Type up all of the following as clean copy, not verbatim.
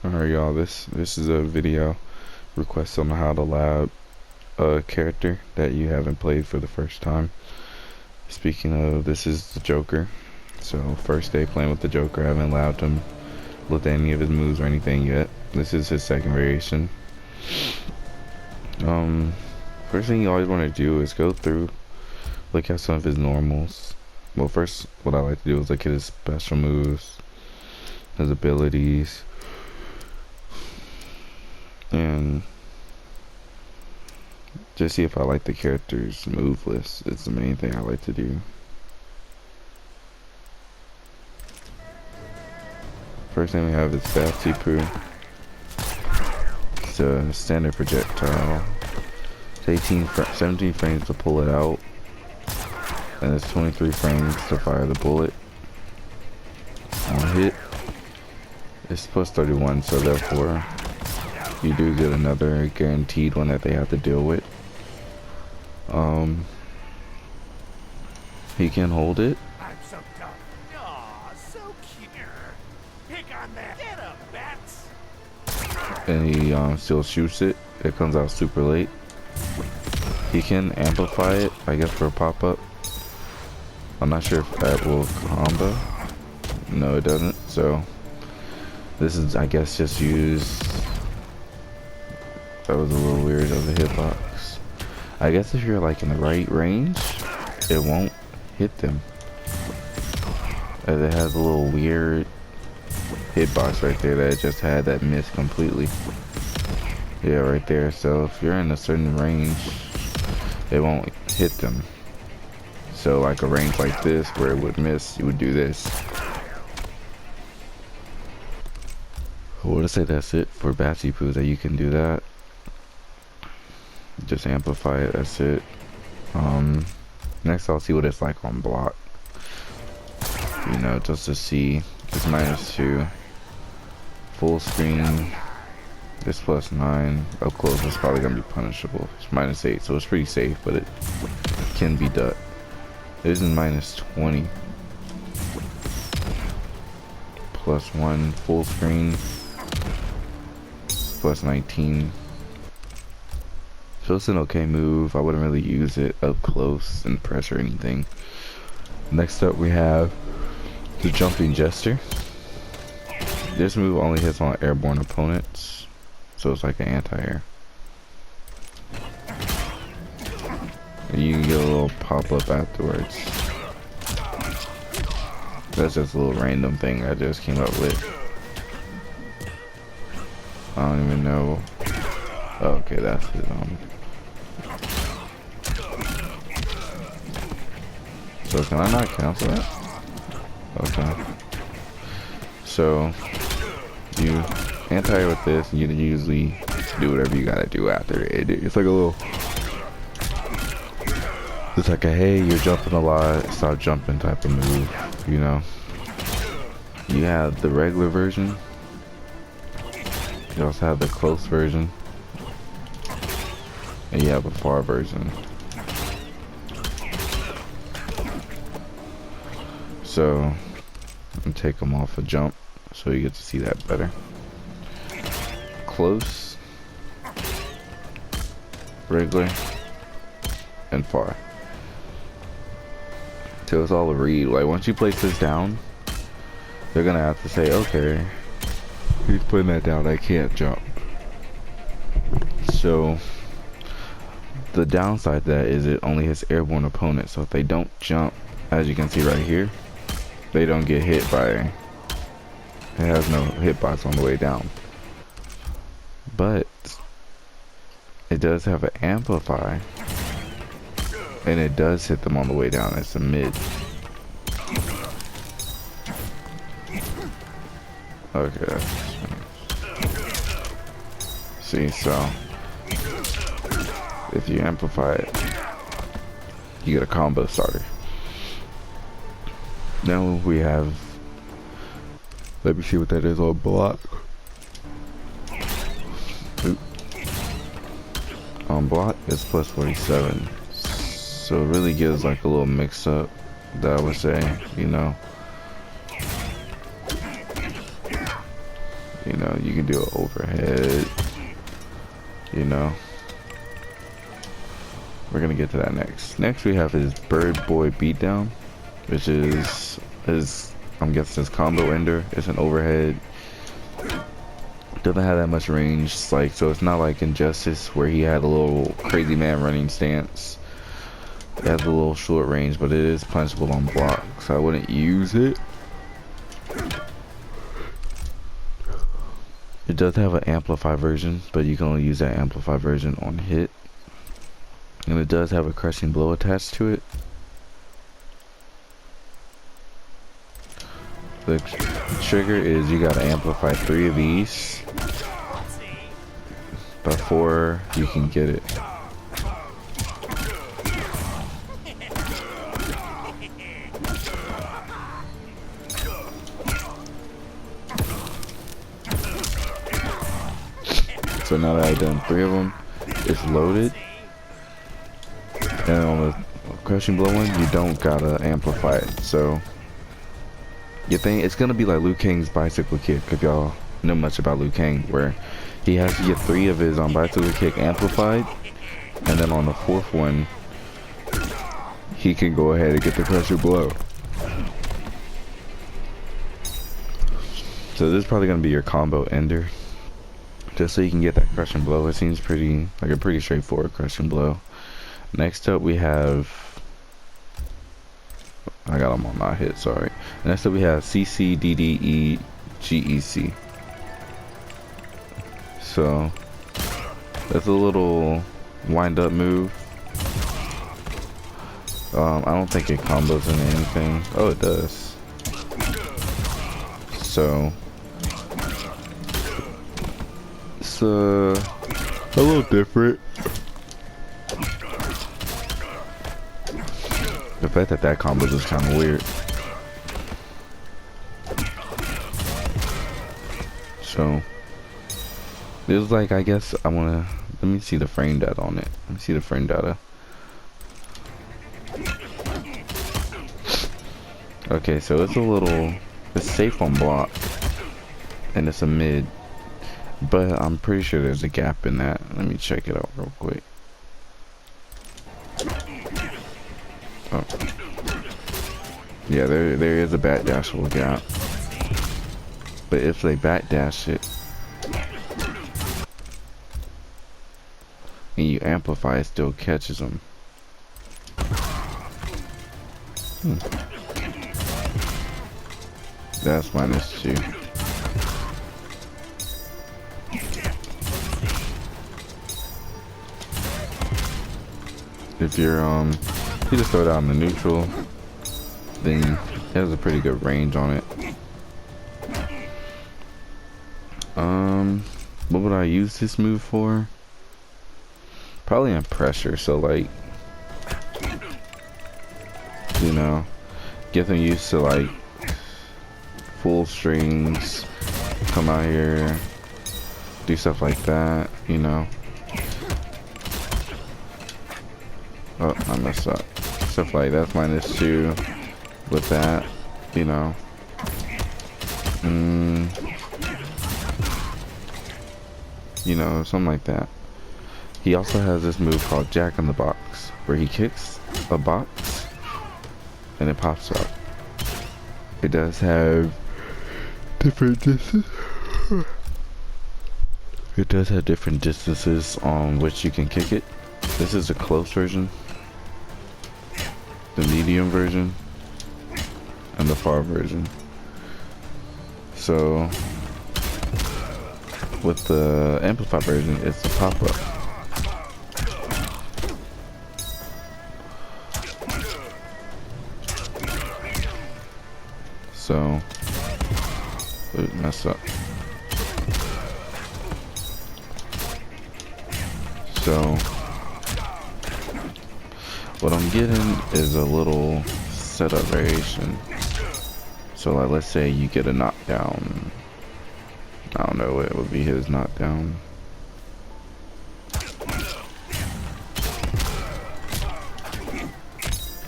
Alright, y'all, this is a video request on how to lab a character that you haven't played for the first time. Speaking of, this is the Joker. So first day playing with the Joker, I haven't labbed him, looked at any of his moves or anything yet. This is his second variation. First thing you always want to do is go through, look at some of his normals. Well, first what I like to do is look at his special moves, his abilities, and just see if I like the character's move list. It's the main thing I like to do. First thing we have is Batsipu. It's a standard projectile. It's 17 frames to pull it out, and it's 23 frames to fire the bullet. On hit, it's plus 31, so therefore you do get another guaranteed one that they have to deal with. He can hold it. I'm so tough. Aw, so cute. Pick on that. Get up, bats. And he still shoots it. It comes out super late. He can amplify it, I guess, for a pop-up. I'm not sure if that will combo. No, it doesn't. So this is, I guess, just use. That was a little weird of the hitbox. I guess if you're like in the right range, it won't hit them, as it has a little weird hitbox right there that it just had that miss completely. Yeah, right there. So if you're in a certain range, it won't hit them. So like a range like this where it would miss, you would do this. I would say that's it for Batsipu, that you can do that. Just amplify it, that's it. Next I'll see what it's like on block. You know, just to see. It's -2. Full screen, it's +9. Up close it's probably gonna be punishable. It's -8, so it's pretty safe, but it can be done. It isn't -20. +1 full screen, +19. So it's an okay move. I wouldn't really use it up close and press or anything. Next up we have the Jumping Jester. This move only hits on airborne opponents, so it's like an anti-air. You can get a little pop-up afterwards. That's just a little random thing I just came up with. I don't even know. Oh, okay, that's his So can I not cancel that? Okay. So you anti with this, and you usually do whatever you gotta do after it. It's like a little. It's like a hey, you're jumping a lot, stop jumping type of move. You know. You have the regular version. You also have the close version, and you have a far version. So I'm gonna take them off a jump so you get to see that better. Close, regular, and far. So it's all a read. Like once you place this down, they're gonna have to say, okay, he's putting that down, I can't jump. So the downside to that is it only hits airborne opponents. So if they don't jump, as you can see right here, they don't get hit by it. It has no hitbox on the way down. But it does have an amplify, and it does hit them on the way down. It's a mid. Okay. See, so if you amplify it, you get a combo starter. Now we have, let me see what that is on block. Oop. On block it's +47, so it really gives like a little mix up, that I would say, you know. You know, you can do an overhead. You know. We're gonna get to that next. Next we have his Bird Boy Beatdown, which is his, I'm guessing his combo ender. It's an overhead. Doesn't have that much range, like, so it's not like Injustice where he had a little crazy man running stance. It has a little short range, but it is punchable on block, so I wouldn't use it. It does have an amplify version, but you can only use that amplify version on hit. And it does have a crushing blow attached to it. The trigger is you gotta amplify 3 of these before you can get it. So now that I've done 3 of them, it's loaded. And on the crushing blow one, you don't gotta amplify it. So you think it's gonna be like Liu Kang's bicycle kick, if y'all know much about Liu Kang, where he has to get 3 of his bicycle kick amplified, and then on the 4th one, he can go ahead and get the crushing blow. So this is probably gonna be your combo ender, just so you can get that crushing blow. It seems pretty like a pretty straightforward crushing blow. Next up we have, I got them on not hit, sorry. Next up we have CCDDEGEC. So that's a little wind up move. I don't think it combos into anything. Oh, it does. So it's a little different. The fact that that combo is kind of weird. So it was like, I guess I wanna, let me see the frame data on it. Let me see the frame data. Okay, so it's a little, it's safe on block, and it's a mid, but I'm pretty sure there's a gap in that. Let me check it out real quick. Oh. Yeah, there is a backdashable gap. But if they backdash it and you amplify, it still catches them. That's -2. If you're you just throw it out in the neutral, then it has a pretty good range on it. What would I use this move for? Probably in pressure, so like, you know, get them used to like full strings, come out here, do stuff like that, you know. Oh, I messed up. Stuff like that's -2 with that, you know. You know, something like that. He also has this move called Jack in the Box, where he kicks a box and it pops up. It does have different distances. It does have different distances on which you can kick it. This is the close version, the medium version, and the far version. So with the amplified version, it's the pop-up. So, ooh, messed up. So, what I'm getting is a little setup variation. So, like, let's say you get a knockdown. I don't know what would be his knockdown.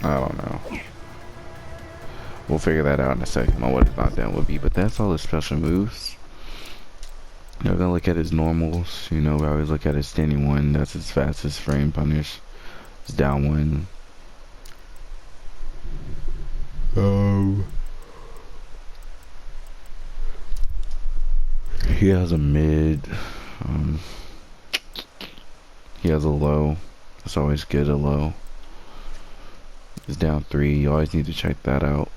I don't know. We'll figure that out in a second on what his knockdown would be. But that's all his special moves. We're gonna look at his normals. You know, we always look at his standing one. That's his fastest frame punish. His down one. He has a mid. He has a low. It's always good, a low. His down 3. You always need to check that out.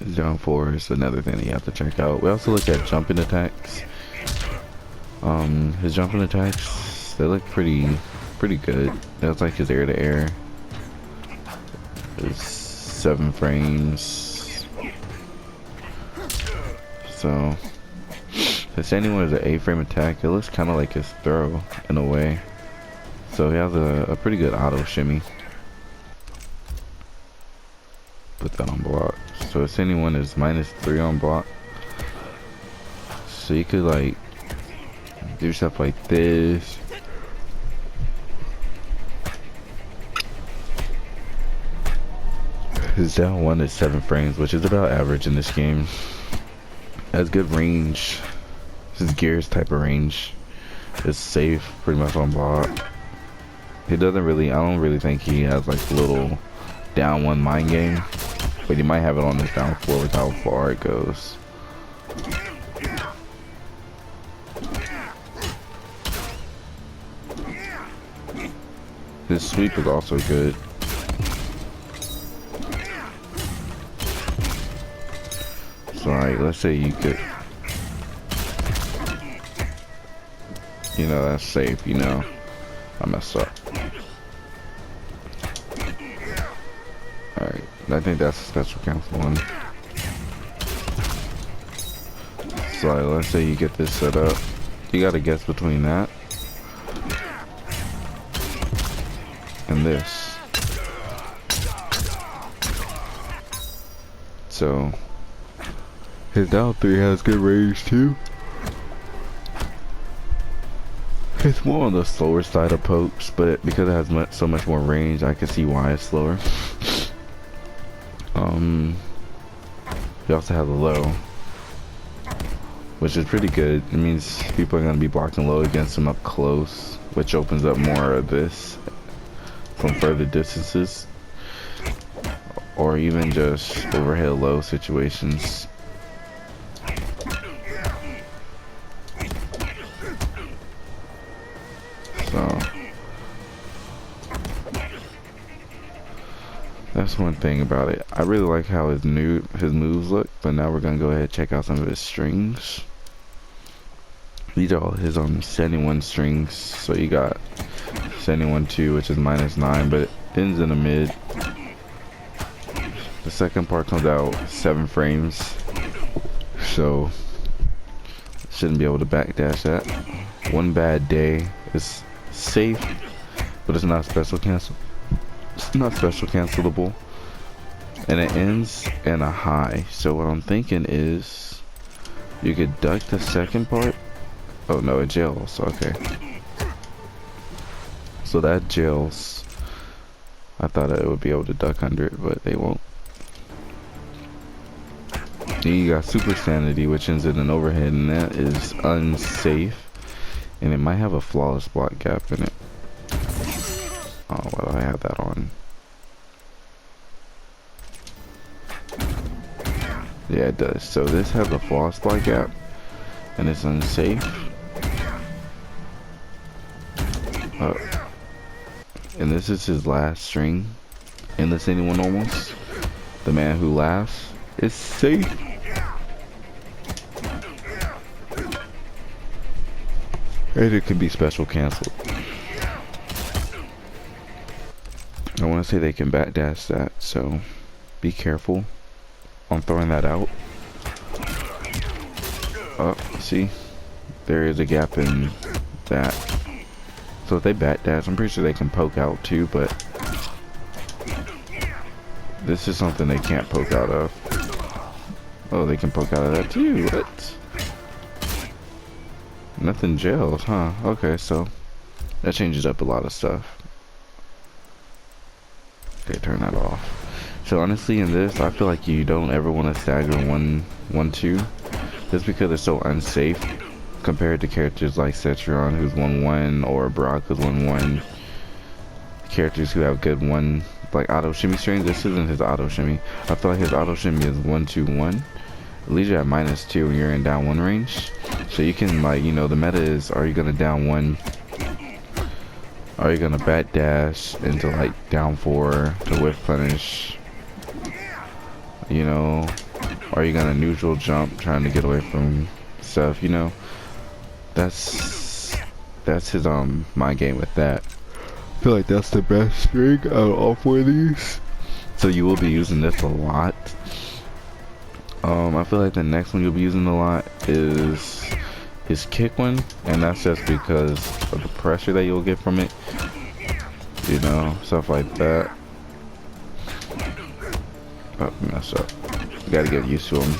His down 4 is another thing that you have to check out. We also look at jumping attacks. His jumping attacks, they look pretty good. That's like his air to air. It's 7 frames. So his standing one is an 8-frame attack. It looks kind of like his throw in a way. So he has a pretty good auto shimmy. Put that on block. So his standing one is -3 on block. So you could like do stuff like this. His down one is 7 frames, which is about average in this game. Has good range. His Gears type of range. It's safe, pretty much on block. He doesn't really, I don't really think he has like a little down 1 mind game. But he might have it on his down 4 with how far it goes. His sweep is also good. So like, let's say you could, you know, that's safe, you know. I messed up. Alright, I think that's a special counsel one. So like, let's say you get this set up. You gotta guess between that and this. So his down 3 has good range too. It's more on the slower side of pokes, but because it has so much more range, I can see why it's slower. He also has a low, which is pretty good. It means people are going to be blocking low against him up close, which opens up more of this from further distances, or even just overhead low situations. So that's one thing about it. I really like how his moves look, but now we're gonna go ahead and check out some of his strings. These are all his standing 1 strings. So you got standing 1 2, which is -9, but it ends in the mid. The second part comes out 7 frames, so shouldn't be able to backdash that. One bad day is safe, but it's not special cancel. It's not special cancelable, and it ends in a high. So what I'm thinking is you could duck the second part. Oh no, it jails. Okay, so that jails. I thought it would be able to duck under it, but they won't. Then you got super sanity, which ends in an overhead, and that is unsafe, and it might have a flawless block gap in it. Oh, why do I have that on? Yeah, it does. So this has a flawless block gap, and it's unsafe. And this is his last string. Endless anyone almost. The man who laughs is safe. And it can be special canceled. I want to say they can backdash that, so be careful on throwing that out. Oh, see? There is a gap in that. So if they backdash, I'm pretty sure they can poke out too, but this is something they can't poke out of. Oh, they can poke out of that too. What? Nothing jails, huh? Okay, so that changes up a lot of stuff. Okay, turn that off. So honestly, in this, I feel like you don't ever want to stagger 1-1-2, just because they're so unsafe compared to characters like Cetron, who's 1-1, or Brock, who's 1-1. Characters who have good one, like auto shimmy strings. This isn't his auto shimmy. I feel like his auto shimmy is 1-2-1. It leaves you at -2 when you're in down 1 range. So you can, like, you know, the meta is, are you gonna down 1? Are you gonna bat dash into like down 4 to whiff punish? You know, are you gonna neutral jump trying to get away from stuff? You know, that's his mind game with that. I feel like that's the best string out of all 4 of these. So you will be using this a lot. I feel like the next one you'll be using a lot is his kick one, and that's just because of the pressure that you'll get from it. You know, stuff like that. Oh, mess up. You gotta get used to them.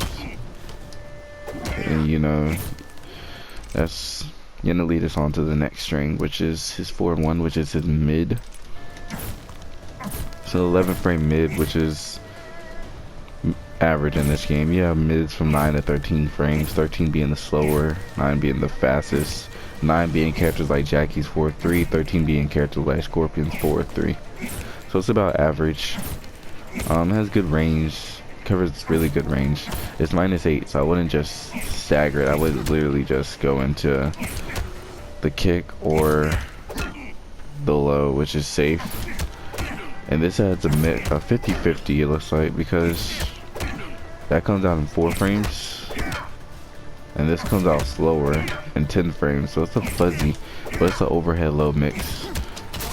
And you know, that's gonna lead us on to the next string, which is his 4-1, which is his mid. So 11 frame mid, which is average in this game. You have mids from 9 to 13 frames, 13 being the slower, 9 being the fastest, 9 being characters like Jackie's 4-3, 13 being characters like Scorpion's 4-3. So it's about average. It has good range, covers really good range. It's -8, so I wouldn't just stagger it. I would literally just go into the kick or the low, which is safe. And this adds a 50-50, it looks like, because that comes out in 4 frames, and this comes out slower in 10 frames. So it's a fuzzy, but it's an overhead low mix.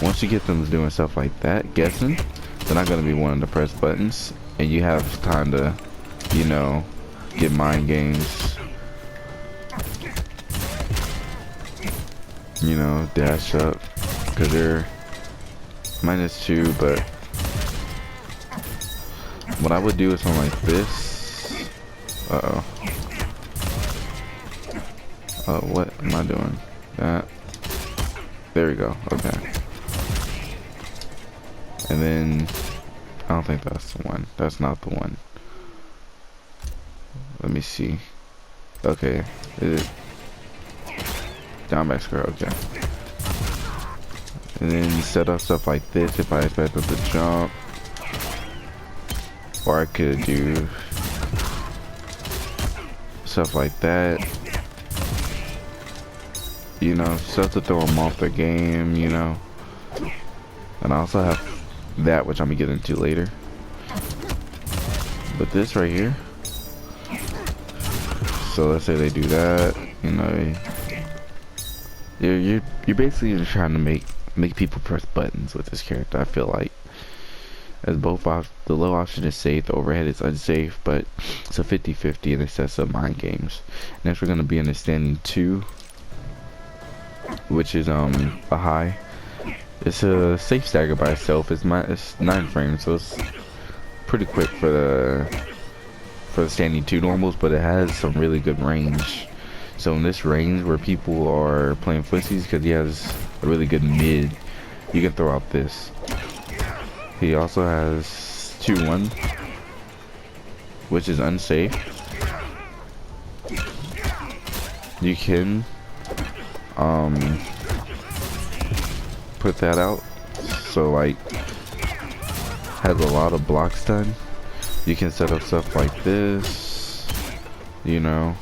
Once you get them doing stuff like that, guessing, they're not going to be wanting to press buttons, and you have time to, you know, get mind games. You know, dash up, because they're -2, but what I would do is something like this. Uh-oh. What am I doing? That. There we go. Okay. And then, I don't think that's the one. That's not the one. Let me see. Okay. Is it? Down back square. Okay. And then set up stuff like this if I expect them to jump. Or I could do stuff like that. You know, stuff to throw them off their game, you know. And I also have that, which I'm gonna get into later. But this right here. So let's say they do that, you know. You're basically just trying to make people press buttons with this character. I feel like, as both the low option is safe, the overhead is unsafe, but it's a 50-50 and it sets up mind games. Next we're gonna be in the standing 2, which is a high. It's a safe stagger by itself. It's 9 frames, so it's pretty quick for the standing 2 normals, but it has some really good range. So in this range where people are playing footsies, because he has a really good mid, you can throw out this. He also has 2-1, which is unsafe. You can put that out, so like has a lot of blocks done. You can set up stuff like this, you know,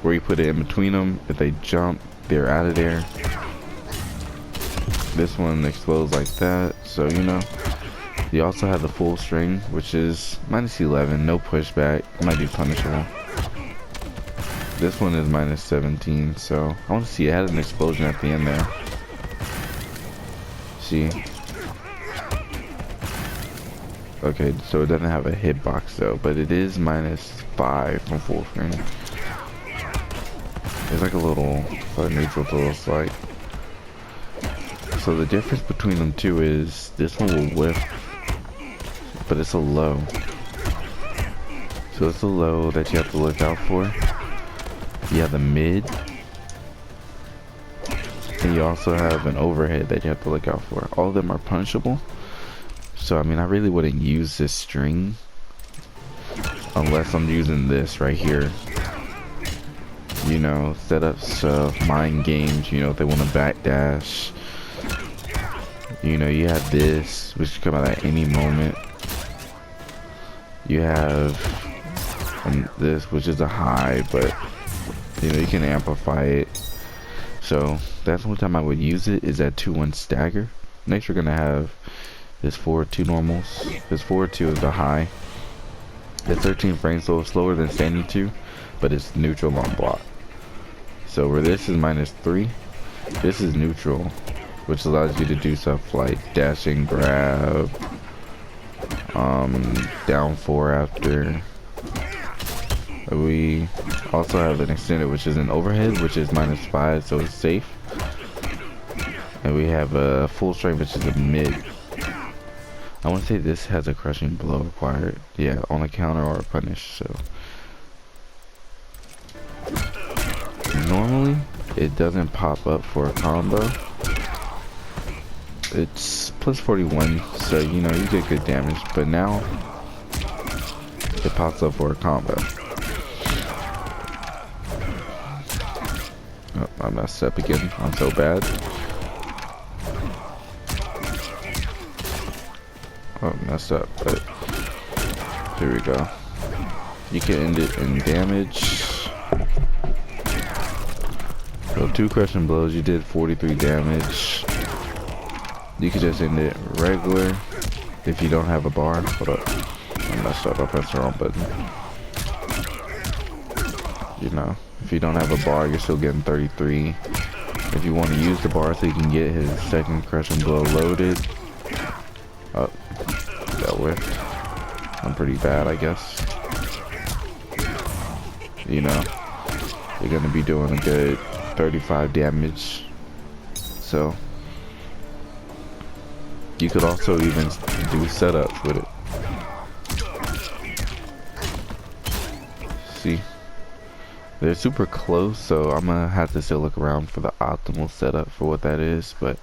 where you put it in between them. If they jump, they're out of there. This one explodes like that, so you know. You also have the full string, which is -11, no pushback. It might be punishable. This one is -17, so I want to see. It had an explosion at the end there. See? Okay, so it doesn't have a hitbox though, but it is -5 from full frame. It's like a little neutral to the slide. So the difference between them two is this one will whiff, but it's a low. So it's a low that you have to look out for. You have the mid, and you also have an overhead that you have to look out for. All of them are punishable. So I mean, I really wouldn't use this string unless I'm using this right here. You know, setups of mind games, you know, if they want to backdash. You know, you have this, which can come out at any moment. You have this, which is a high, but you know, you can amplify it. So that's the only time I would use it, is at 2-1 stagger. Next we're gonna have this 4-2 normals. This 4-2 is the high. It's 13 frames, so it's slower than standing 2, but it's neutral on block. So where this is -3, this is neutral, which allows you to do stuff like dashing, grab, down 4 after. We also have an extended, which is an overhead, which is -5, so it's safe. And we have a full strength, which is a mid. I want to say this has a crushing blow required. Yeah, on a counter or a punish. So normally it doesn't pop up for a combo. It's +41, so you know you get good damage. But now it pops up for a combo. Oh, I messed up again. I'm so bad. Oh, messed up, but here we go. You can end it in damage. So 2 crushing blows, you did 43 damage. You could just end it regular if you don't have a bar. Hold up, I messed up, I pressed the wrong button. You know, if you don't have a bar, you're still getting 33. If you want to use the bar so you can get his second crushing blow loaded. Oh, that whiffed. I'm pretty bad, I guess. You know, you're gonna be doing a good 35 damage. So you could also even do setups with it. See, they're super close, so I'm gonna have to still look around for the optimal setup for what that is, but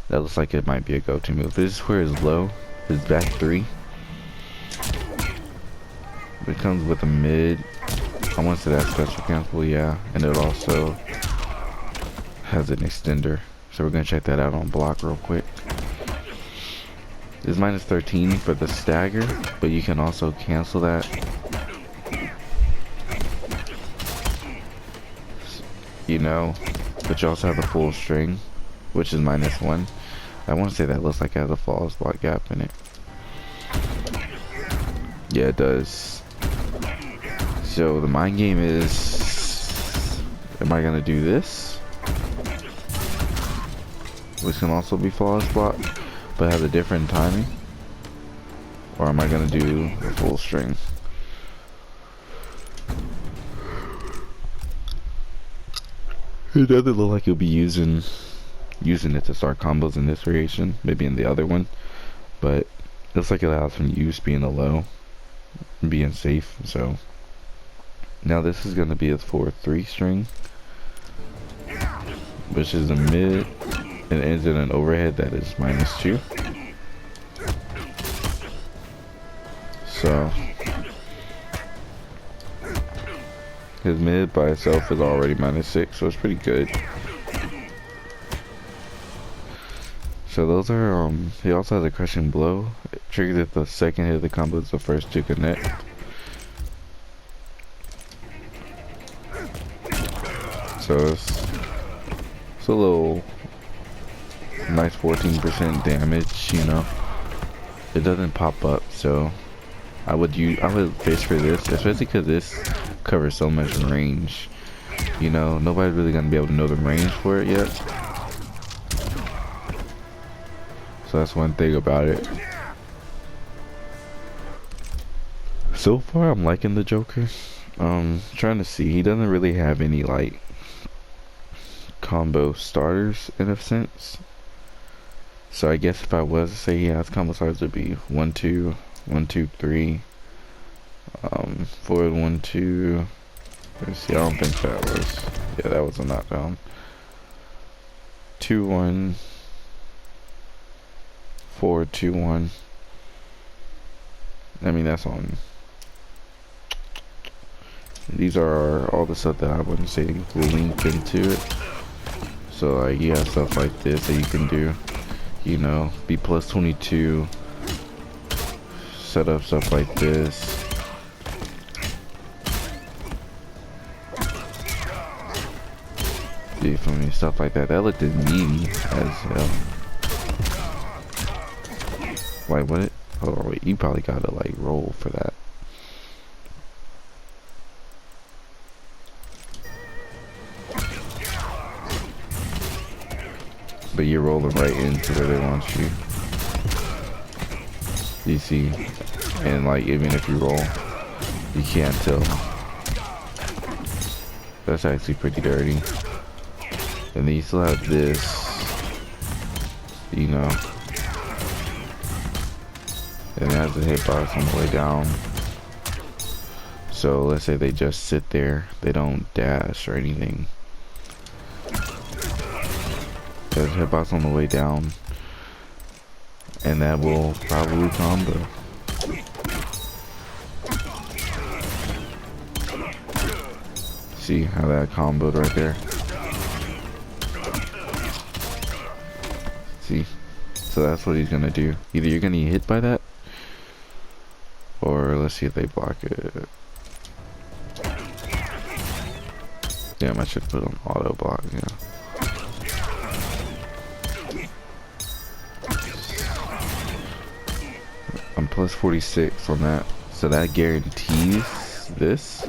that looks like it might be a go-to move. This is where it's low, his back 3. It comes with a mid. I want to say that special cancel, yeah, and it also has an extender. So we're gonna check that out on block real quick. It's -13 for the stagger, but you can also cancel that. You know, but you also have the full string, which is -1. I want to say that looks like it has a flawless block gap in it. Yeah, it does. So the mind game is, am I gonna do this, which can also be flawless block, but have a different timing, or am I gonna do the full string? It doesn't look like you'll be using it to start combos in this variation, maybe in the other one, but it looks like it allows some use being a low and being safe. So now this is going to be a 4-3 string, which is a mid and ends in an overhead that is -2. So his mid by itself is already -6, so it's pretty good. So those are, he also has a crushing blow. It triggers if the second hit of the combo is the first to connect. So it's a little nice 14% damage, you know. It doesn't pop up, so I would fish for this, especially because this covers so much range. You know, nobody's really gonna be able to know the range for it yet. So that's one thing about it. So far, I'm liking the Joker. Trying to see, he doesn't really have any like combo starters in a sense. So I guess if I was to say he has combo starters, it'd be 1-2, 1-2-3, forward 1-2. Let's see, I don't think that was. Yeah, that was a knockdown. 2-1. Forward 2-1. I mean, that's on these are all the stuff that I wouldn't say will link into it. So like you have stuff like this that you can do, you know, be plus 22, set up stuff like this. You feel me? Stuff like that. That looked needy as hell. Like what? Hold on, wait. You probably gotta like roll for that. But you're rolling right into where they want you. You see? And like even if you roll, you can't tell. That's actually pretty dirty. And then you still have this, you know. And it has the hitbox on the way down. So let's say they just sit there, they don't dash or anything. There's hitbox on the way down, and that will probably combo. See how that comboed right there? See? So that's what he's gonna do. Either you're gonna get hit by that, or let's see if they block it. Damn, I should put on auto block, yeah. I'm plus 46 on that, so that guarantees this.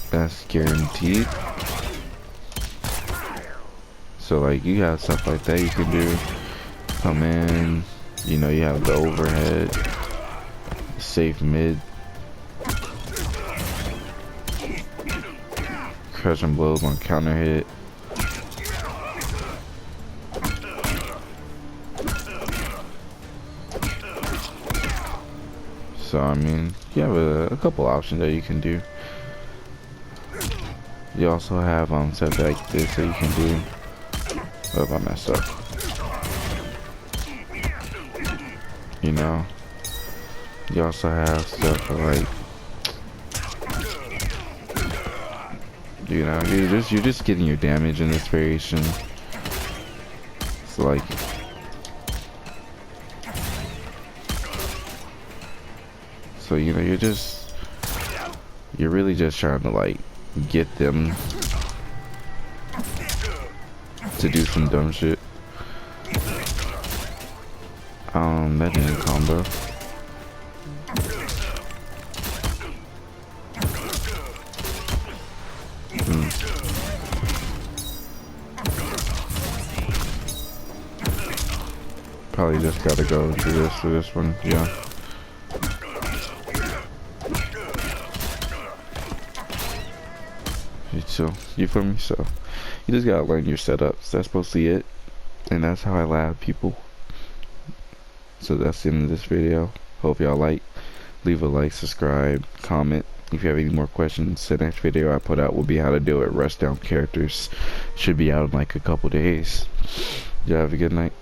That's guaranteed. So like you have stuff like that you can do. Come in, you know, you have the overhead, safe mid, crushing blows on counter hit. So I mean, you have a couple options that you can do. You also have stuff like this that you can do. Oh, I messed up. You know, you also have stuff like, you know, you're just getting your damage in this variation. It's like, so you know, you're really just trying to like get them to do some dumb shit. That didn't combo. Probably just gotta go to this one, yeah. So, you feel me? So, you just gotta learn your setups. That's mostly it. And that's how I lab people. So that's the end of this video. Hope y'all like. Leave a like, subscribe, comment. If you have any more questions, the next video I put out will be how to deal with rush down characters. Should be out in like a couple days. Y'all have a good night.